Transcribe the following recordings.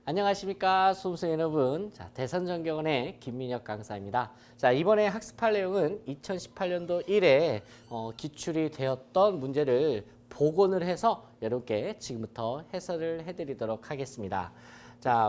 안녕하십니까 수험생 여러분. 대선전경원의 김민혁 강사입니다. 이번에 학습할 내용은 2018년도 1회 기출이 되었던 문제를 복원을 해서 여러분께 지금부터 해설을 해드리도록 하겠습니다.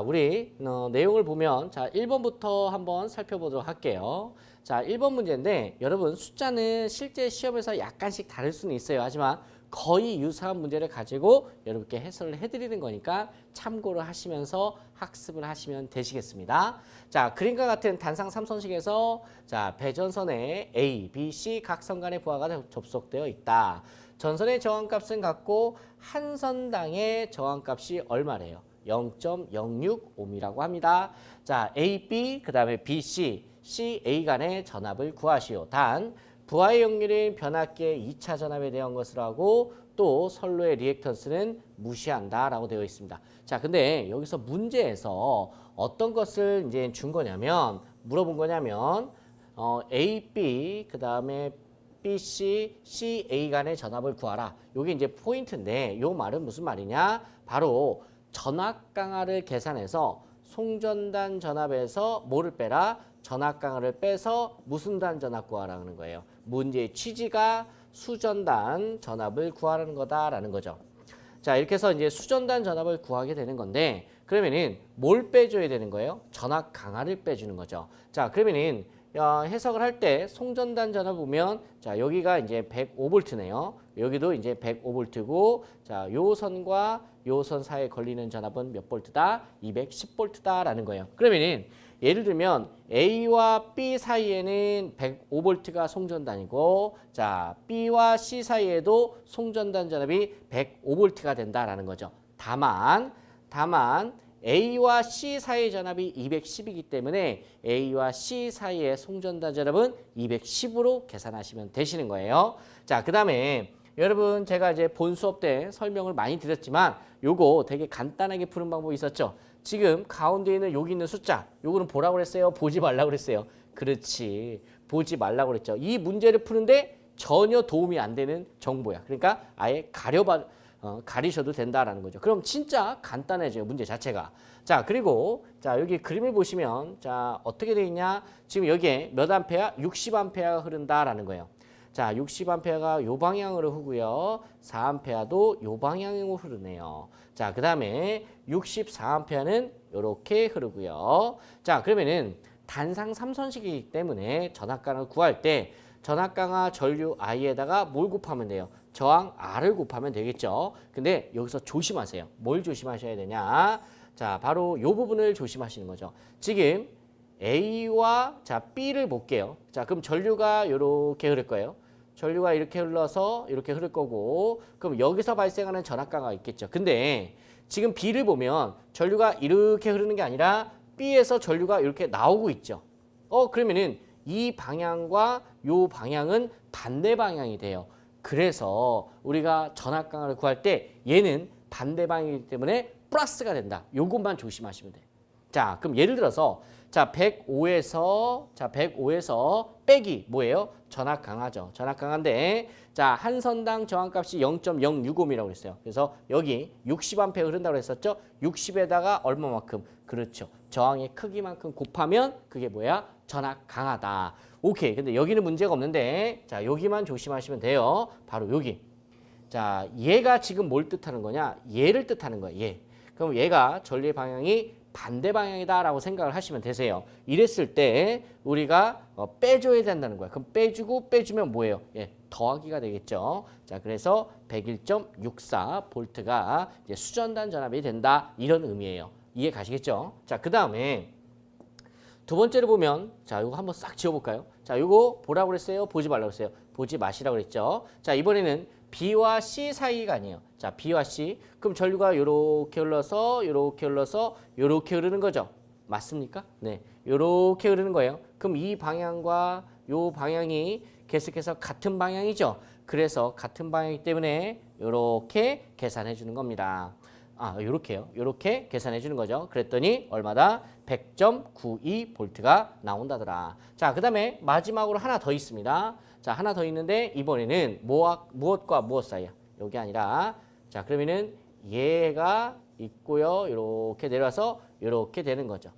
우리 내용을 보면 1번부터 한번 살펴보도록 할게요. 1번 문제인데 여러분 숫자는 실제 시험에서 약간씩 다를 수는 있어요. 하지만 거의 유사한 문제를 가지고 여러분께 해설을 해드리는 거니까 참고를 하시면서 학습을 하시면 되시겠습니다. 그림과 같은 단상 3선식에서 배전선에 A, B, C 각 선 간의 부하가 접속되어 있다. 전선의 저항값은 같고 한 선당의 저항값이 얼마래요? 0.06ohm이라고 합니다. A, B, 그 다음에 B, C, C, A 간의 전압을 구하시오. 단 부하의 역률인 변압기의 2차 전압에 대한 것을 하고 또 선로의 리액턴스는 무시한다 라고 되어 있습니다. 근데 여기서 문제에서 어떤 것을 이제 준 거냐면 물어본 거냐면 A, B 그 다음에 B, C, C, A 간의 전압을 구하라. 이게 이제 포인트인데 이 말은 무슨 말이냐? 바로 전압 강하를 계산해서 송전단 전압에서 뭐를 빼라? 전압 강하를 빼서 무슨 단 전압 구하라는 거예요. 문제의 취지가 수전단 전압을 구하라는 거다라는 거죠. 이렇게 해서 이제 수전단 전압을 구하게 되는 건데 그러면은 뭘 빼줘야 되는 거예요? 전압 강하를 빼주는 거죠. 그러면은 해석을 할 때 송전단 전압 보면 여기가 이제 105V네요. 여기도 이제 105V고 요 선과 요 선 사이에 걸리는 전압은 몇 볼트다? 210V다라는 거예요. 그러면은 예를 들면 A와 B 사이에는 105V가 송전단이고 B와 C 사이에도 송전단 전압이 105V가 된다라는 거죠. 다만 A와 C 사이의 전압이 210이기 때문에 A와 C 사이의 송전단 전압은 210으로 계산하시면 되시는 거예요. 그 다음에 여러분 제가 이제 본 수업 때 설명을 많이 드렸지만 요거 되게 간단하게 푸는 방법이 있었죠. 지금 가운데 있는 여기 있는 숫자 요거는 보라고 그랬어요? 보지 말라고 그랬어요? 그렇지. 보지 말라고 그랬죠. 이 문제를 푸는데 전혀 도움이 안 되는 정보야. 그러니까 아예 가리셔도 된다라는 거죠. 그럼 진짜 간단해져요. 문제 자체가. 그리고 여기 그림을 보시면 어떻게 돼 있냐? 지금 여기에 몇 암페어? 60암페어가 흐른다라는 거예요. 60암페어가 요 방향으로 흐고요. 4암페어도 요 방향으로 흐르네요. 그 다음에 64암페어는 이렇게 흐르고요. 그러면은 단상 3선식이기 때문에 전압강을 구할 때 전압강화 전류 I에다가 뭘 곱하면 돼요? 저항 R을 곱하면 되겠죠. 근데 여기서 조심하세요. 뭘 조심하셔야 되냐? 바로 이 부분을 조심하시는 거죠. 지금 A와 B를 볼게요. 그럼 전류가 이렇게 흐를 거예요. 전류가 이렇게 흘러서 이렇게 흐를 거고 그럼 여기서 발생하는 전압강화가 있겠죠. 근데 지금 B를 보면 전류가 이렇게 흐르는 게 아니라 B에서 전류가 이렇게 나오고 있죠. 그러면은 이 방향과 이 방향은 반대 방향이 돼요. 그래서 우리가 전압강화를 구할 때 얘는 반대 방향이기 때문에 플러스가 된다. 요것만 조심하시면 돼요. 그럼 예를 들어서 105에서 빼기 뭐예요? 전압 강하죠. 전압 강한데 한 선당 저항값이 0.065ohm이라고 했어요. 그래서 여기 60A 흐른다고 했었죠. 60에다가 얼마만큼? 그렇죠. 저항의 크기만큼 곱하면 그게 뭐야? 전압 강하다. 오케이. 근데 여기는 문제가 없는데 여기만 조심하시면 돼요. 바로 여기. 얘가 지금 뭘 뜻하는 거냐? 얘를 뜻하는 거야. 얘. 그럼 얘가 전류의 방향이 반대 방향이다라고 생각을 하시면 되세요. 이랬을 때 우리가 빼줘야 된다는 거야. 그럼 빼주면 뭐예요? 더하기가 되겠죠. 그래서 101.64V가 이제 수전단 전압이 된다. 이런 의미예요. 이해 가시겠죠? 그 다음에 두 번째로 보면 이거 한번 싹 지워볼까요? 이거 보라고 그랬어요? 보지 말라고 그랬어요? 보지 마시라고 그랬죠. 이번에는 B와 C 사이가 아니에요. B와 C. 그럼 전류가 이렇게 흘러서 이렇게 흐르는 거죠. 맞습니까? 네. 이렇게 흐르는 거예요. 그럼 이 방향과 이 방향이 계속해서 같은 방향이죠. 그래서 같은 방향이기 때문에 이렇게 계산해 주는 겁니다. 요렇게요. 요렇게 계산해 주는 거죠. 그랬더니 얼마다? 100.92V가 나온다더라. 그 다음에 마지막으로 하나 더 있습니다. 하나 더 있는데 이번에는 무엇과 무엇 사이야? 여기 아니라 그러면은 얘가 있고요. 이렇게 내려와서 이렇게 되는 거죠.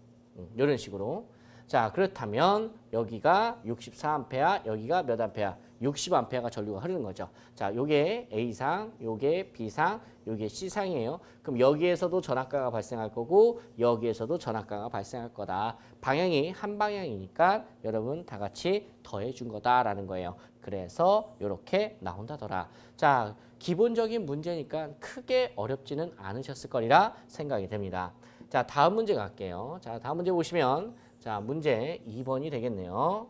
이런 식으로. 자, 그렇다면 여기가 64A, 여기가 몇 암페어? 60A가 전류가 흐르는 거죠. 자, 요게 A상, 요게 B상, 요게 C상이에요. 그럼 여기에서도 전압가가 발생할 거고 여기에서도 전압가가 발생할 거다. 방향이 한 방향이니까 여러분 다 같이 더해 준 거다라는 거예요. 그래서 이렇게 나온다더라. 자, 기본적인 문제니까 크게 어렵지는 않으셨을 거리라 생각이 됩니다. 자, 다음 문제 갈게요. 자, 다음 문제 보시면 자, 문제 2번이 되겠네요.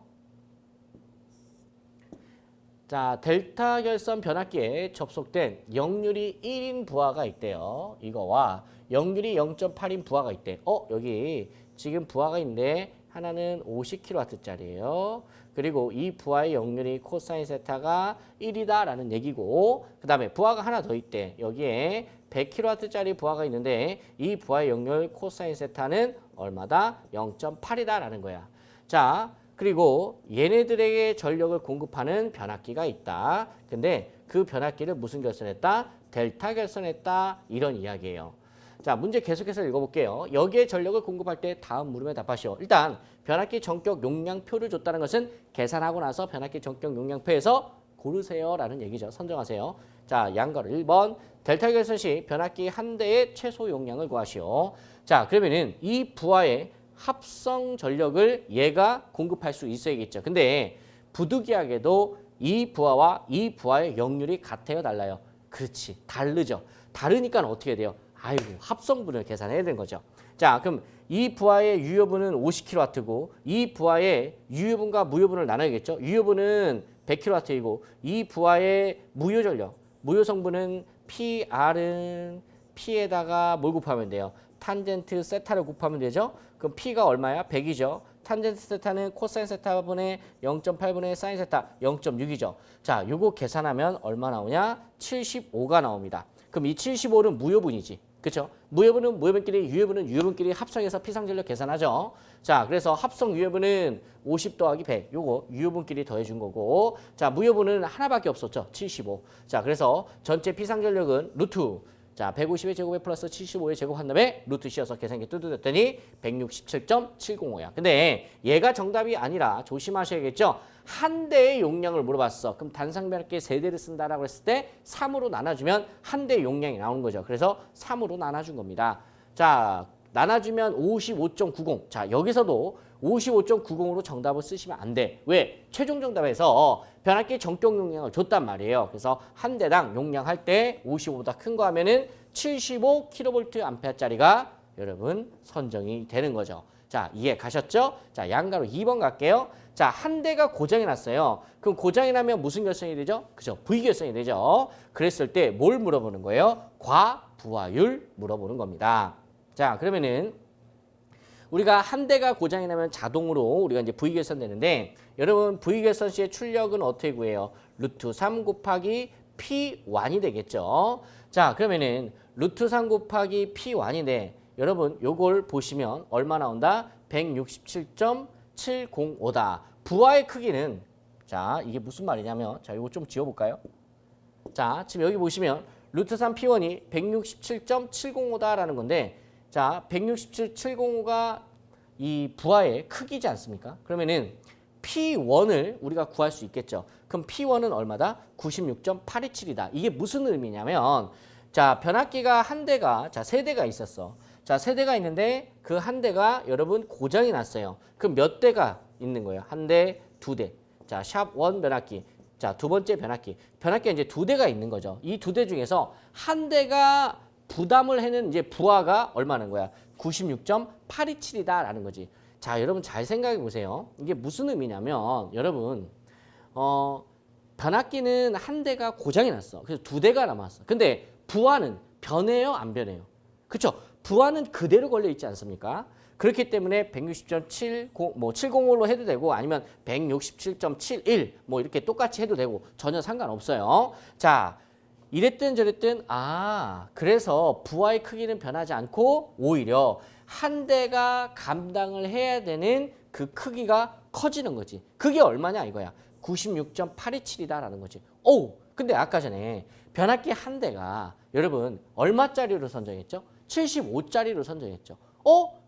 자, 델타 결선 변압기에 접속된 역률이 1인 부하가 있대요. 이거와 역률이 0.8인 부하가 있대. 여기 지금 부하가 있는데 하나는 50kW짜리예요. 그리고 이 부하의 역률이 코사인 세타가 1이다라는 얘기고 그 다음에 부하가 하나 더 있대. 여기에 100kW짜리 부하가 있는데 이 부하의 역률 코사인 세타는 얼마다? 0.8이다라는 거야. 자, 그리고 얘네들에게 전력을 공급하는 변압기가 있다. 근데 그 변압기를 무슨 결선했다? 델타 결선했다. 이런 이야기예요. 자, 문제 계속해서 읽어볼게요. 여기에 전력을 공급할 때 다음 물음에 답하시오. 일단 변압기 전격 용량표를 줬다는 것은 계산하고 나서 변압기 전격 용량표에서 고르세요 라는 얘기죠. 선정하세요. 자, 양가로 1번 델타 결선 시 변압기 한 대의 최소 용량을 구하시오. 자, 그러면은 이 부하의 합성 전력을 얘가 공급할 수 있어야겠죠. 근데 부득이하게도 이 부하와 이 부하의 역률이 같아요, 달라요? 그렇지, 다르죠. 다르니까 어떻게 돼요? 아이고, 합성분을 계산해야 되는 거죠. 자, 그럼 이 부하의 유효분은 50kW고 이 부하의 유효분과 무효분을 나눠야겠죠. 유효분은 100kW이고 이 부하의 무효 전력, 무효 성분은 PR은 P에다가 뭘 곱하면 돼요? 탄젠트 세타를 곱하면 되죠. 그럼 P가 얼마야? 100이죠. 탄젠트 세타는 코사인 세타분의 0.8분의 사인 세타 0.6이죠. 자, 요거 계산하면 얼마 나오냐? 75가 나옵니다. 그럼 이 75는 무효분이지. 그렇죠? 무효분은 무효분끼리, 유효분은 유효분끼리 합성해서 피상전력 계산하죠. 자, 그래서 합성 유효분은 50 더하기 100. 요거 유효분끼리 더해준 거고. 자, 무효분은 하나밖에 없었죠. 75. 자, 그래서 전체 피상전력은 루트. 자, 150의 제곱에 플러스 75의 제곱한 다음에 루트 씌어서 계산기 뚜두댔더니 167.705야. 근데 얘가 정답이 아니라 조심하셔야겠죠. 한 대의 용량을 물어봤어. 그럼 단상변압기 세 대를 쓴다라고 했을 때 3으로 나눠주면 한 대의 용량이 나오는 거죠. 그래서 3으로 나눠준 겁니다. 자, 나눠주면 55.90. 자, 여기서도 55.90으로 정답을 쓰시면 안 돼. 왜? 최종 정답에서 변압기 전격 용량을 줬단 말이에요. 그래서 한 대당 용량할 때 55보다 큰 거 하면은 75kVA짜리가 여러분 선정이 되는 거죠. 자, 이해 가셨죠? 자, 양가로 2번 갈게요. 자, 한 대가 고장이 났어요. 그럼 고장이 나면 무슨 결선이 되죠? 그죠? V결선이 되죠. 그랬을 때 뭘 물어보는 거예요? 과부하율 물어보는 겁니다. 자, 그러면은 우리가 한 대가 고장이 나면 자동으로 우리가 이제 V결선 되는데 여러분 V결선 시의 출력은 어떻게 구해요? 루트 3 곱하기 P1이 되겠죠. 자, 그러면은 루트 3 곱하기 P1인데 여러분 요걸 보시면 얼마 나온다? 167.705다. 부하의 크기는 자, 이게 무슨 말이냐면 자, 요거 좀 지워볼까요? 자, 지금 여기 보시면 루트 3 P1이 167.705다라는 건데 자, 167.705가 이 부하의 크기지 않습니까? 그러면은 P1을 우리가 구할 수 있겠죠. 그럼 P1은 얼마다? 96.827이다. 이게 무슨 의미냐면 자, 변압기가 한 대가 자, 세 대가 있었어. 자, 세 대가 있는데 그 한 대가 여러분 고장이 났어요. 그럼 몇 대가 있는 거예요? 한 대, 두 대. 자, 샵1 변압기. 자, 두 번째 변압기. 변압기가 이제 두 대가 있는 거죠. 이 두 대 중에서 한 대가 부담을 해는 이제 부하가 얼마는 거야? 96.827이다라는 거지. 자, 여러분 잘 생각해 보세요. 이게 무슨 의미냐면 여러분 변압기는 한 대가 고장이 났어. 그래서 두 대가 남았어. 근데 부하는 변해요, 안 변해요? 그렇죠? 부하는 그대로 걸려 있지 않습니까? 그렇기 때문에 160.70 뭐 705로 해도 되고 아니면 167.71 뭐 이렇게 똑같이 해도 되고 전혀 상관없어요. 자, 이랬든 저랬든 그래서 부하의 크기는 변하지 않고 오히려 한 대가 감당을 해야 되는 그 크기가 커지는 거지. 그게 얼마냐 이거야. 96.827이다라는 거지. 근데 아까 전에 변압기 한 대가 여러분 얼마짜리로 선정했죠? 75짜리로 선정했죠.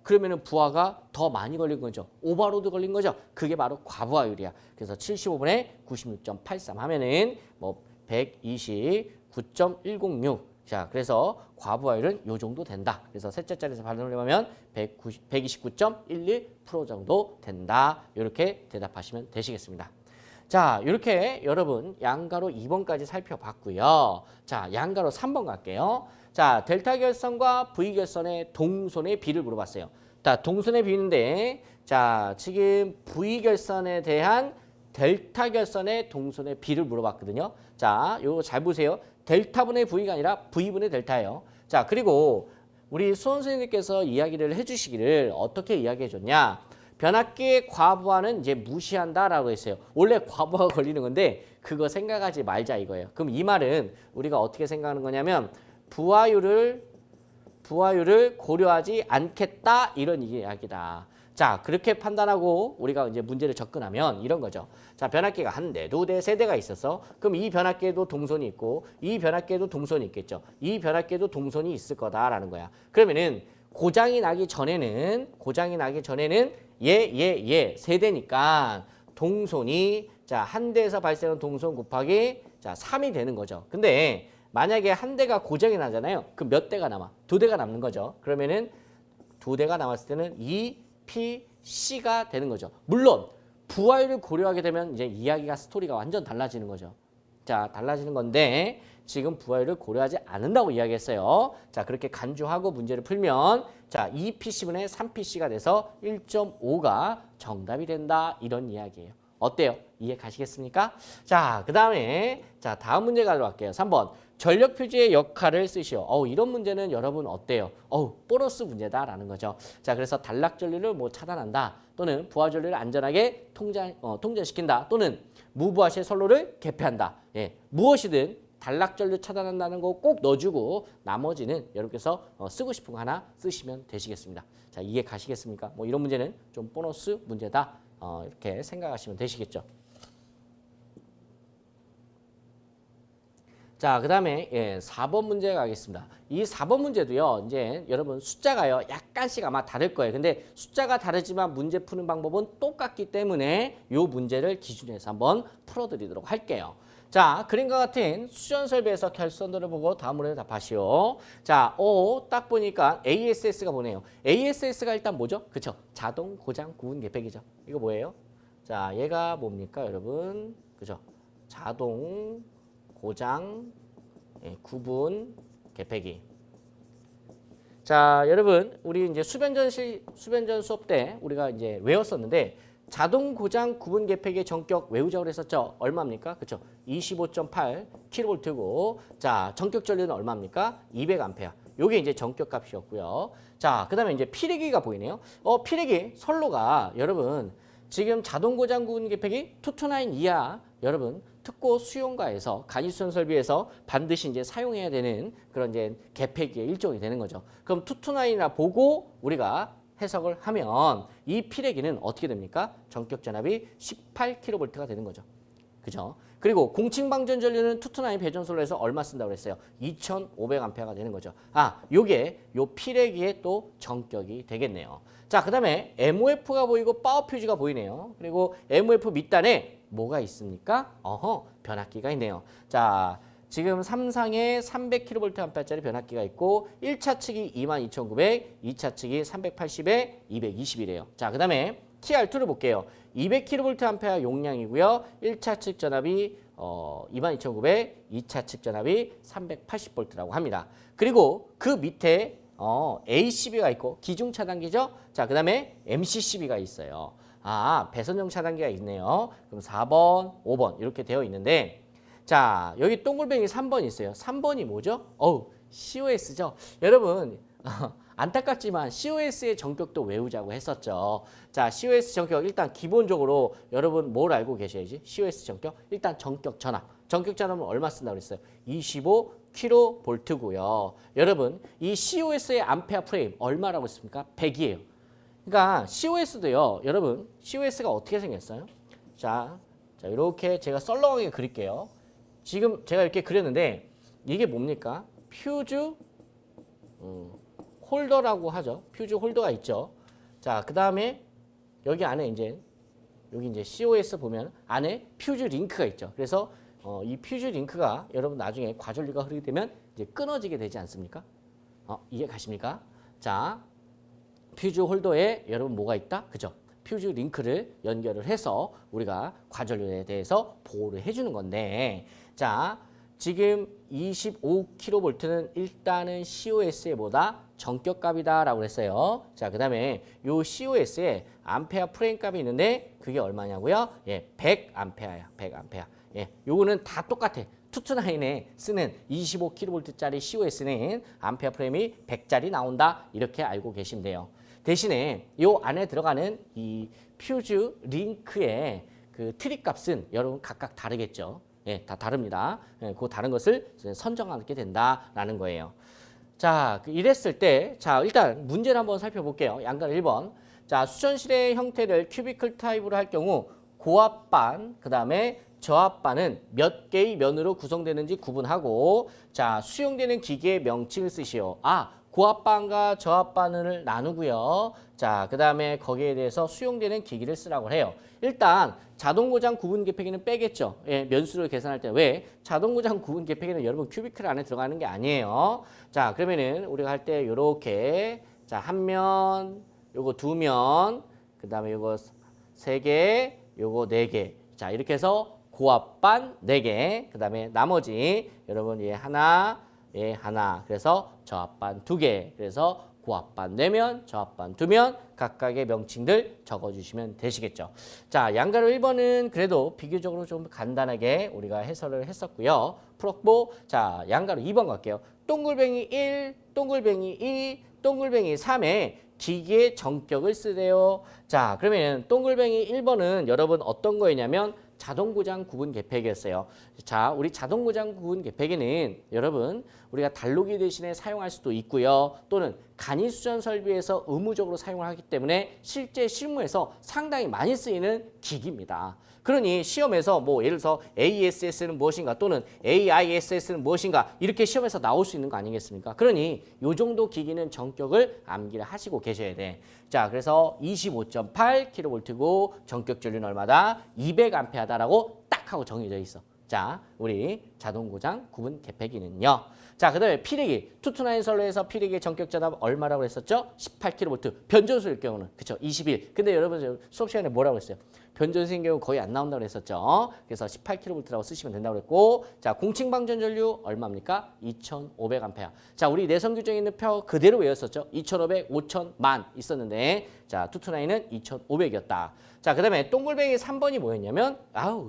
그러면은 부하가 더 많이 걸린 거죠. 오버로드 걸린 거죠. 그게 바로 과부하율이야. 그래서 75분의 96.83 하면은 뭐 129.106. 자, 그래서 과부하율은 요 정도 된다. 그래서 셋째 자리에서 발음을 해보면 129.11% 정도 된다. 이렇게 대답하시면 되시겠습니다. 자, 이렇게 여러분 양가로 2번까지 살펴봤고요. 자, 양가로 3번 갈게요. 자, 델타 결선과 V 결선의 동선의 비를 물어봤어요. 자, 동선의 비인데, 자, 지금 V 결선에 대한 델타 결선의 동선의 비를 물어봤거든요. 자, 요거 잘 보세요. 델타분의 V가 아니라 V분의 델타예요. 자, 그리고 우리 수원 선생님께서 이야기를 해주시기를 어떻게 이야기해 줬냐? 변압기의 과부하는 이제 무시한다라고 했어요. 원래 과부하가 걸리는 건데 그거 생각하지 말자 이거예요. 그럼 이 말은 우리가 어떻게 생각하는 거냐면 부하율을 고려하지 않겠다 이런 이야기다. 자, 그렇게 판단하고 우리가 이제 문제를 접근하면 이런 거죠. 자, 변압기가 한 대, 두 대, 세 대가 있어서 그럼 이 변압기에도 동선이 있고 이 변압기에도 동선이 있겠죠. 이 변압기에도 동선이 있을 거다라는 거야. 그러면은 고장이 나기 전에는 세 대니까 동선이 자, 한 대에서 발생한 동선 곱하기 자, 3이 되는 거죠. 근데 만약에 한 대가 고장이 나잖아요. 그럼 몇 대가 남아? 두 대가 남는 거죠. 그러면은 두 대가 남았을 때는 2PC가 되는 거죠. 물론 부하율을 고려하게 되면 이제 이야기가 스토리가 완전 달라지는 거죠. 자, 달라지는 건데 지금 부하율을 고려하지 않는다고 이야기했어요. 자, 그렇게 간주하고 문제를 풀면 자, 2PC분의 3PC가 돼서 1.5가 정답이 된다. 이런 이야기예요. 어때요? 이해 가시겠습니까? 자, 그다음에 자, 다음 문제 가도록 할게요. 3번. 전력 표지의 역할을 쓰시오. 이런 문제는 여러분 어때요? 보너스 문제다라는 거죠. 자, 그래서 단락 전류를 뭐 차단한다. 또는 부하 전류를 안전하게 통제시킨다. 또는 무부하실 선로를 개폐한다. 예, 무엇이든 단락 전류 차단한다는 거 꼭 넣어주고 나머지는 여러분께서 쓰고 싶은 거 하나 쓰시면 되시겠습니다. 자, 이해 가시겠습니까? 뭐 이런 문제는 좀 보너스 문제다. 이렇게 생각하시면 되시겠죠. 자, 그다음에 4번 문제 가겠습니다. 이 4번 문제도요. 이제 여러분 숫자가요. 약간씩 아마 다를 거예요. 근데 숫자가 다르지만 문제 푸는 방법은 똑같기 때문에 이 문제를 기준으로 해서 한번 풀어드리도록 할게요. 자, 그림과 같은 수전 설비에서 결선도를 보고 다음으로 답하시오. 자, 딱 보니까 ASS가 뭐네요. ASS가 일단 뭐죠? 그쵸? 자동 고장 구분 개폐기죠. 이거 뭐예요? 자, 얘가 뭡니까, 여러분? 그죠? 자동 고장 구분 개폐기. 자, 여러분 우리 이제 수변전 수업 때 우리가 이제 외웠었는데 자동 고장 구분 개폐기의 전격 외우자고 했었죠. 얼마입니까? 그렇죠? 25.8 kV고 자, 전격 전류는 얼마입니까? 200A. 요게 이제 전격 값이었고요. 자, 그다음에 이제 피레기가 보이네요. 피레기 선로가 여러분 지금 자동 고장 구분 개폐기 229 이하 여러분 특고 수용가에서 간이수전 설비에서 반드시 이제 사용해야 되는 그런 이제 개폐기의 일종이 되는 거죠. 그럼 229이나 보고 우리가 해석을 하면 이 피레기는 어떻게 됩니까? 전격 전압이 18kV가 되는 거죠. 그죠? 그리고 공칭 방전 전류는 229 배전솔로에서 얼마 쓴다고 그랬어요? 2500A가 되는 거죠. 요게 요 피레기의 또 전격이 되겠네요. 자, 그다음에 MOF가 보이고 파워 퓨즈가 보이네요. 그리고 MOF 밑단에 뭐가 있습니까? 변압기가 있네요. 자, 지금 삼상에 300kVA짜리 변압기가 있고 1차 측이 22,900, 2차 측이 380에 220이래요. 자, 그다음에 TR2를 볼게요. 200kVA 용량이고요. 1차 측 전압이 22,900, 2차 측 전압이 380V라고 합니다. 그리고 그 밑에 ACB가 있고 기중 차단기죠. 자, 그다음에 MCCB가 있어요. 배선형 차단기가 있네요. 그럼 4번, 5번 이렇게 되어 있는데 자, 여기 동글뱅이 3번 있어요. 3번이 뭐죠? COS죠. 여러분 안타깝지만 COS의 전격도 외우자고 했었죠. 자, COS 전격 일단 기본적으로 여러분 뭘 알고 계셔야지? COS 전격 일단 전격 전압. 전격 전압은 얼마 쓴다고 그랬어요? 25kV고요. 여러분 이 COS의 암페어 프레임 얼마라고 했습니까? 100이에요. 그러니까 COS도요. 여러분 COS가 어떻게 생겼어요? 자, 이렇게 제가 썰렁하게 그릴게요. 지금 제가 이렇게 그렸는데 이게 뭡니까? 퓨즈 홀더라고 하죠. 퓨즈 홀더가 있죠. 자, 그다음에 여기 안에 이제 여기 이제 COS 보면 안에 퓨즈 링크가 있죠. 그래서 이 퓨즈 링크가 여러분 나중에 과전류가 흐르게 되면 이제 끊어지게 되지 않습니까? 이해 가십니까? 자, 퓨즈 홀더에 여러분 뭐가 있다? 그죠? 퓨즈 링크를 연결을 해서 우리가 과전류에 대해서 보호를 해주는 건데, 자, 지금 25kV는 일단은 COS에 보다 정격값이다라고 했어요. 자, 그다음에 요 COS에 암페어 프레임 값이 있는데 그게 얼마냐고요? 예, 100암페어야. 100암페어. 예, 요거는 다 똑같아. 투투나인에 쓰는 25kV짜리 COS는 암페어 프레임이 100짜리 나온다. 이렇게 알고 계시면 돼요. 대신에 요 안에 들어가는 이 퓨즈 링크의 그 트리 값은 여러분 각각 다르겠죠. 예, 다 다릅니다. 예, 그 다른 것을 선정하게 된다라는 거예요. 자, 이랬을 때, 자, 일단 문제를 한번 살펴볼게요. 양가 1번. 자, 수전실의 형태를 큐비클 타입으로 할 경우 고압반, 그 다음에 저압반은 몇 개의 면으로 구성되는지 구분하고, 자, 수용되는 기계의 명칭을 쓰시오. 고압반과 저압반을 나누고요. 자, 그 다음에 거기에 대해서 수용되는 기기를 쓰라고 해요. 일단 자동고장 구분 계폐기는 빼겠죠. 예, 면수를 계산할 때. 왜? 자동고장 구분 계폐기는 여러분 큐비클 안에 들어가는 게 아니에요. 자, 그러면은 우리가 할 때 요렇게, 자, 한 면, 요거 두 면, 그 다음에 요거 세 개, 요거 네 개. 자, 이렇게 해서 고압반 네 개, 그 다음에 나머지 여러분 얘 하나, 얘 하나. 그래서 저압반 두 개. 그래서 고압반 4면, 저압반 2면 각각의 명칭들 적어주시면 되시겠죠. 자, 양가로 1번은 그래도 비교적으로 좀 간단하게 우리가 해설을 했었고요. 풀었고, 자, 양가로 2번 갈게요. 동글뱅이 1, 동글뱅이 2, 동글뱅이 3에 기계의 정격을 쓰래요. 자, 그러면 동글뱅이 1번은 여러분 어떤 거였냐면 자동고장 구분 계폐기였어요. 자, 우리 자동고장 구분 계폐기는 여러분 우리가 단로기 대신에 사용할 수도 있고요. 또는 간이수전 설비에서 의무적으로 사용을 하기 때문에 실제 실무에서 상당히 많이 쓰이는 기기입니다. 그러니 시험에서 뭐 예를 들어서 ASS는 무엇인가 또는 AISS는 무엇인가 이렇게 시험에서 나올 수 있는 거 아니겠습니까? 그러니 요 정도 기기는 정격을 암기를 하시고 계셔야 돼. 자, 그래서 25.8kV고 정격 전류는 얼마다? 200A다라고 딱 하고 정해져 있어. 자, 우리 자동고장 구분 계폐기는요. 자, 그 다음에 피레기, 투투나인 선로에서 피레기의 정격 전압 얼마라고 했었죠? 18kV. 변전소일 경우는, 그쵸? 21. 근데 여러분 수업 시간에 뭐라고 했어요? 변전소인 경우 거의 안 나온다고 했었죠. 그래서 18kV라고 쓰시면 된다고 했고, 자, 공칭방전 전류 얼마입니까? 2500A. 자, 우리 내성 규정에 있는 표 그대로 외웠었죠. 2500, 5000, 만 있었는데, 자, 투투나인은 2500이었다. 자, 그 다음에 동글뱅이 3번이 뭐였냐면,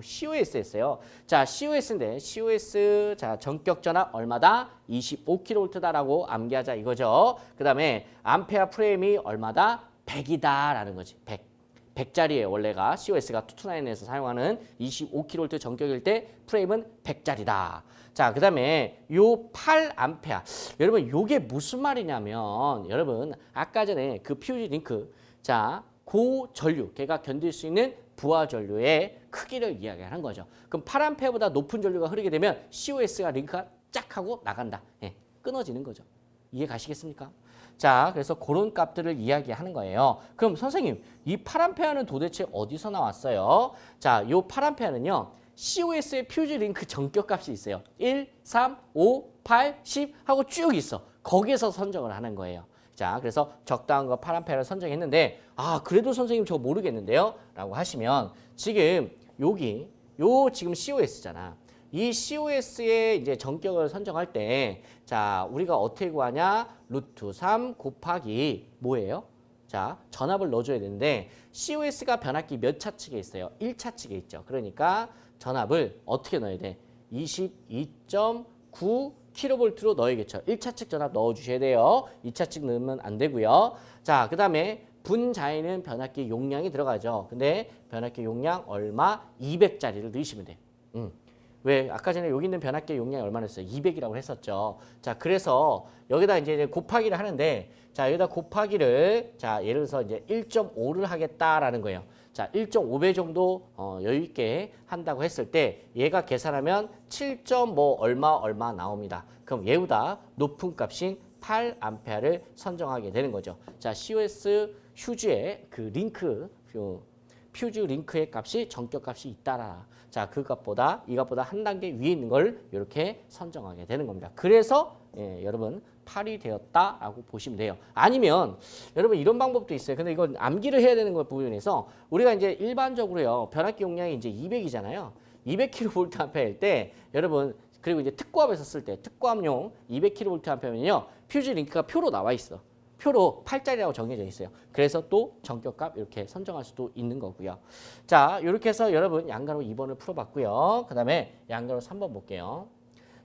COS였어요. 자, COS인데, COS, 자, 정격 전압 얼마다? 25kV다라고 암기하자 이거죠. 그 다음에 암페어 프레임이 얼마다? 100이다라는 거지. 100. 100짜리예요. 원래가 COS가 투투나인에서 사용하는 25kV 정격일 때 프레임은 100짜리다. 자, 그 다음에 요 8A. 여러분 요게 무슨 말이냐면 여러분 아까 전에 그 퓨즈 링크 자 고전류 걔가 견딜 수 있는 부하 전류의 크기를 이야기하는 거죠. 그럼 8A보다 높은 전류가 흐르게 되면 COS가 링크가 쫙 하고 나간다. 예, 끊어지는 거죠. 이해 가시겠습니까? 자, 그래서 그런 값들을 이야기하는 거예요. 그럼 선생님, 이 8A는 도대체 어디서 나왔어요? 자, 요 8A는요. COS의 퓨즈 링크 정격 값이 있어요. 1, 3, 5, 8, 10 하고 쭉 있어. 거기에서 선정을 하는 거예요. 자, 그래서 적당한 거 8A를 선정했는데 그래도 선생님 저 모르겠는데요? 라고 하시면 지금 여기 요 지금 COS잖아. 이 COS의 이제 정격을 선정할 때, 자, 우리가 어떻게 구하냐? 루트 3 곱하기 뭐예요? 자, 전압을 넣어줘야 되는데, COS가 변압기 몇 차측에 있어요? 1차측에 있죠. 그러니까 전압을 어떻게 넣어야 돼? 22.9kV로 넣어야겠죠. 1차측 전압 넣어주셔야 돼요. 2차측 넣으면 안 되고요. 자, 그 다음에 분자에는 변압기 용량이 들어가죠. 근데 변압기 용량 얼마? 200짜리를 넣으시면 돼요. 왜? 아까 전에 여기 있는 변압기 용량이 얼마나 했어요? 200이라고 했었죠. 자, 그래서 여기다 이제 곱하기를 하는데, 자, 여기다 곱하기를, 자, 예를 들어서 이제 1.5를 하겠다라는 거예요. 자, 1.5배 정도 여유 있게 한다고 했을 때, 얘가 계산하면 7. 뭐 얼마 나옵니다. 그럼 얘보다 높은 값인 18A를 선정하게 되는 거죠. 자, COS 휴즈의 그 링크 퓨즈 링크의 값이 전격 값이 있다라. 자, 그 값보다 이 값보다 한 단계 위에 있는 걸 이렇게 선정하게 되는 겁니다. 그래서 여러분 8이 되었다라고 보시면 돼요. 아니면 여러분 이런 방법도 있어요. 근데 이건 암기를 해야 되는 것 부분에서 우리가 이제 일반적으로요. 변압기 용량이 이제 200이잖아요. 200kVA일 때 여러분 그리고 이제 특고압에서 쓸 때 특고압용 200kVA면요. 퓨즈 링크가 표로 나와 있어. 표로 8짜리라고 정해져 있어요. 그래서 또 전격값 이렇게 선정할 수도 있는 거고요. 자, 이렇게 해서 여러분 양가로 2번을 풀어봤고요. 그 다음에 양가로 3번 볼게요.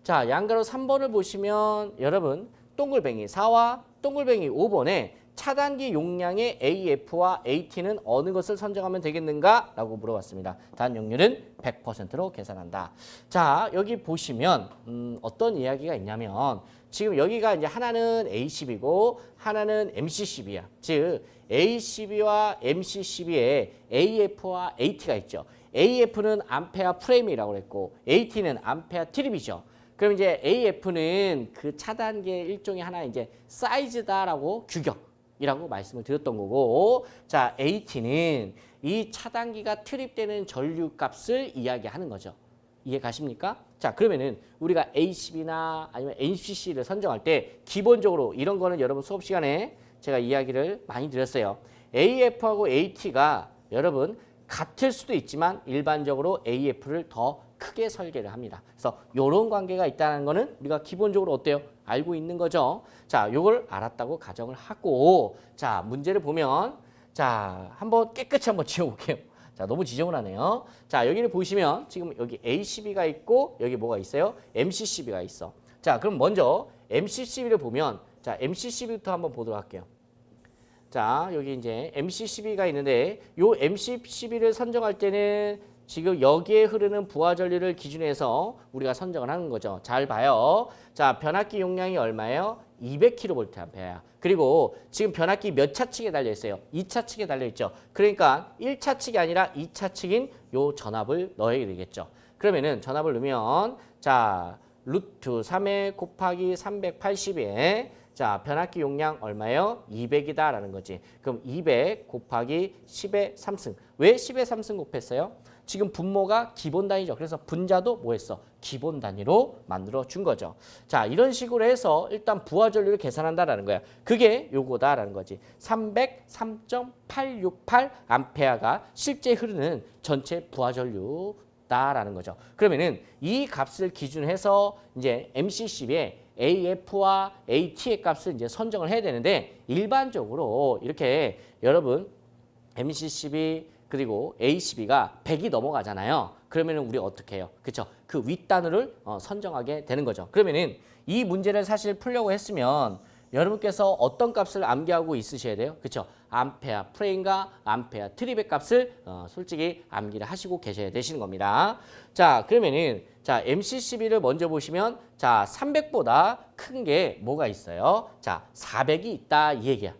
자, 양가로 3번을 보시면 여러분 동글뱅이 4와 동글뱅이 5번에 차단기 용량의 AF와 AT는 어느 것을 선정하면 되겠는가? 라고 물어봤습니다. 단용률은 100%로 계산한다. 자, 여기 보시면 어떤 이야기가 있냐면 지금 여기가 이제 하나는 A12고 하나는 MC12야. 즉 A12와 MC12에 AF와 AT가 있죠. AF는 암페어 프레임이라고 그랬고 AT는 암페어 트립이죠. 그럼 이제 AF는 그 차단계의 일종의 하나 이제 사이즈다라고 규격이라고 말씀을 드렸던 거고, 자 AT는 이 차단기가 트립되는 전류 값을 이야기하는 거죠. 이해 가십니까? 자, 그러면은 우리가 A10이나 아니면 NCC를 선정할 때 기본적으로 이런 거는 여러분 수업 시간에 제가 이야기를 많이 드렸어요. AF하고 AT가 여러분 같을 수도 있지만 일반적으로 AF를 더 크게 설계를 합니다. 그래서 이런 관계가 있다는 거는 우리가 기본적으로 어때요? 알고 있는 거죠. 자, 요걸 알았다고 가정을 하고, 자, 문제를 보면, 자, 한번 깨끗이 한번 지워볼게요. 자, 너무 지저분하네요. 자, 여기를 보시면 지금 여기 A12가 있고 여기 뭐가 있어요? MC12가 있어. 자, 그럼 먼저 MC12를 보면, 자, MC12부터 한번 보도록 할게요. 자, 여기 이제 MC12가 있는데 요 MC12를 선정할 때는 지금 여기에 흐르는 부하 전류를 기준해서 우리가 선정을 하는 거죠. 잘 봐요. 자, 변압기 용량이 얼마예요? 200kVA. 그리고 지금 변압기 몇 차측에 달려 있어요? 2차 측에 달려 있죠. 그러니까 1차 측이 아니라 2차 측인 요 전압을 넣어야 되겠죠. 그러면은 전압을 넣으면 자, 루트 3에 곱하기 380에 자, 변압기 용량 얼마예요? 200이다라는 거지. 그럼 200 곱하기 10의 3승. 왜 10의 3승 곱했어요? 지금 분모가 기본 단위죠. 그래서 분자도 뭐 했어? 기본 단위로 만들어 준 거죠. 자, 이런 식으로 해서 일단 부하 전류를 계산한다라는 거야. 그게 요거다라는 거지. 303.868 암페어가 실제 흐르는 전체 부하 전류다라는 거죠. 그러면은 이 값을 기준해서 이제 MC10에 AF와 AT의 값을 이제 선정을 해야 되는데 일반적으로 이렇게 여러분 MC12 그리고 A12가 100이 넘어가잖아요. 그러면은 우리 어떻게 해요? 그렇죠? 그 윗단위를 선정하게 되는 거죠. 그러면은 이 문제를 사실 풀려고 했으면 여러분께서 어떤 값을 암기하고 있으셔야 돼요? 그렇죠? 암페어 프레임과 암페어 트립의 값을 솔직히 암기를 하시고 계셔야 되시는 겁니다. 자, 그러면은 자, MC12를 먼저 보시면 자, 300보다 큰 게 뭐가 있어요? 자, 400이 있다 이 얘기야.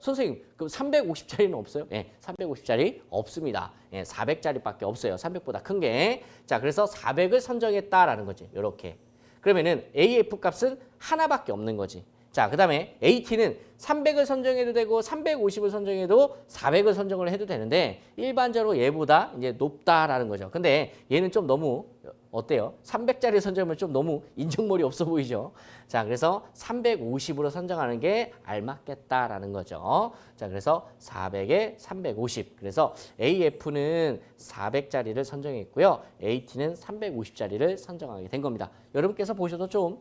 선생님, 그럼 350짜리는 없어요? 네, 350짜리 없습니다. 네, 400짜리밖에 없어요. 300보다 큰 게. 자, 그래서 400을 선정했다라는 거지. 이렇게. 그러면은 AF 값은 하나밖에 없는 거지. 자, 그 다음에 AT는 300을 선정해도 되고 350을 선정해도 400을 선정을 해도 되는데 일반적으로 얘보다 이제 높다라는 거죠. 근데 얘는 좀 너무 어때요? 300짜리 선정하면 좀 너무 인정머리 없어 보이죠? 자, 그래서 350으로 선정하는 게 알맞겠다라는 거죠. 자, 그래서 400에 350. 그래서 AF는 400짜리를 선정했고요. AT는 350짜리를 선정하게 된 겁니다. 여러분께서 보셔도 좀,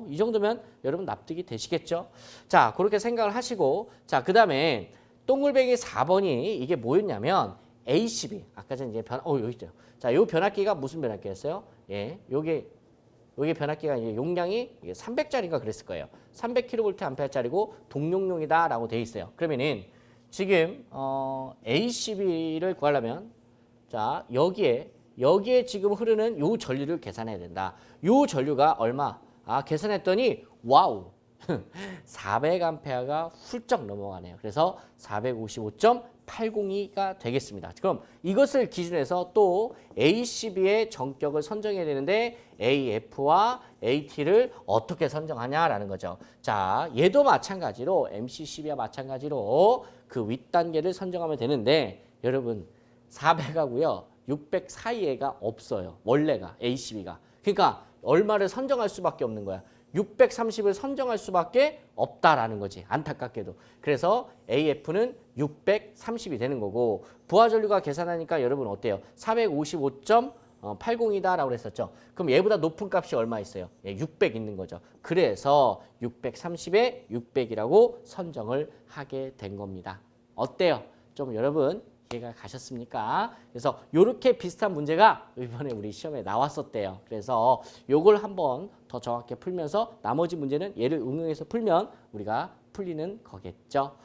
이 정도면 여러분 납득이 되시겠죠? 자, 그렇게 생각을 하시고, 자, 그 다음에 동글뱅이 4번이 이게 뭐였냐면, A12. 아까 전에 이제 여기 있죠. 자, 요 변압기가 무슨 변압기였어요? 예, 요게 변압기가 이제 용량이 300짜리가 그랬을 거예요. 300kVA짜리고 동용용이다라고 돼 있어요. 그러면은 지금 A12를 구하려면 자, 여기에 지금 흐르는 요 전류를 계산해야 된다. 요 전류가 얼마? 계산했더니 와우. 400A가 훌쩍 넘어가네요. 그래서 455.802가 되겠습니다. 그럼 이것을 기준해서 또 ACB의 전격을 선정해야 되는데 AF와 AT를 어떻게 선정하냐라는 거죠. 자, 얘도 마찬가지로 MCCB와 마찬가지로 그 윗단계를 선정하면 되는데 여러분 400하고요. 600 사이에가 없어요. 원래가 ACB가. 그러니까 얼마를 선정할 수밖에 없는 거야. 630을 선정할 수밖에 없다라는 거지. 안타깝게도. 그래서 AF는 630이 되는 거고 부하전류가 계산하니까 여러분 어때요? 455.80이다라고 그랬었죠. 그럼 얘보다 높은 값이 얼마 있어요? 600 있는 거죠. 그래서 630에 600이라고 선정을 하게 된 겁니다. 어때요? 좀 여러분 이해가 가셨습니까? 그래서 이렇게 비슷한 문제가 이번에 우리 시험에 나왔었대요. 그래서 요걸 한번 더 정확히 풀면서 나머지 문제는 얘를 응용해서 풀면 우리가 풀리는 거겠죠.